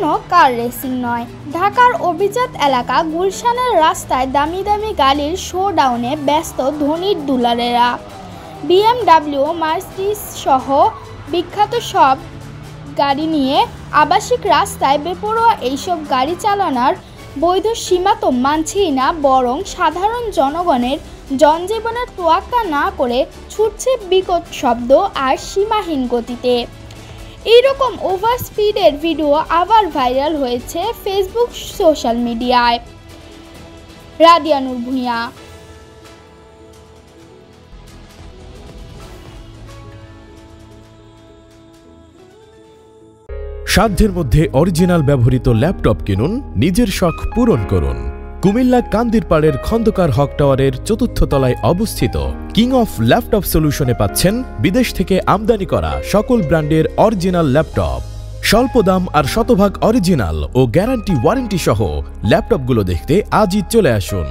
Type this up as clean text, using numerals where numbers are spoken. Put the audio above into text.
কোনো car racing নয়। ঢাকার অভিজাত এলাকা গুলশানের রাস্তায় দামি দামি গাড়ির শোডাউনে ব্যস্ত ধনীর দুলারেরা। BMW, মার্সিডিজ সহ বিখ্যাত সব গাড়ি নিয়ে আবাসিক রাস্তায় বেপরোয়া এইসব গাড়ি চালানোর বৈধ সীমা তো মানছেই না, বরং সাধারণ জনগণের জনজীবনের তোয়াক্কা না করে ছুটছে বিকট শব্দ আর সীমাহীন গতিতে। এইরকম ওভার স্পিডের ভিডিও আবার ভাইরাল হয়েছে ফেসবুক সোশ্যাল মিডিয়ায়। রাদিয়া নূর ভূঁইয়া। সাধ্যের মধ্যে অরিজিনাল ব্যবহৃত ল্যাপটপ কিনুন, নিজের শখ পূরণ করুন। কুমিল্লা কান্দিরপাড়ের খন্দকার হক টাওয়ারের ৪র্থ তলায় অবস্থিত কিং অফ ল্যাপটপ সলিউশনে পাচ্ছেন বিদেশ থেকে আমদানি করা সকল ব্র্যান্ডের অরিজিনাল ল্যাপটপ। স্বল্প দাম আর শতভাগ অরিজিনাল ও গ্যারান্টি ওয়ারেন্টি সহ ল্যাপটপগুলো দেখতে আজই চলে আসুন।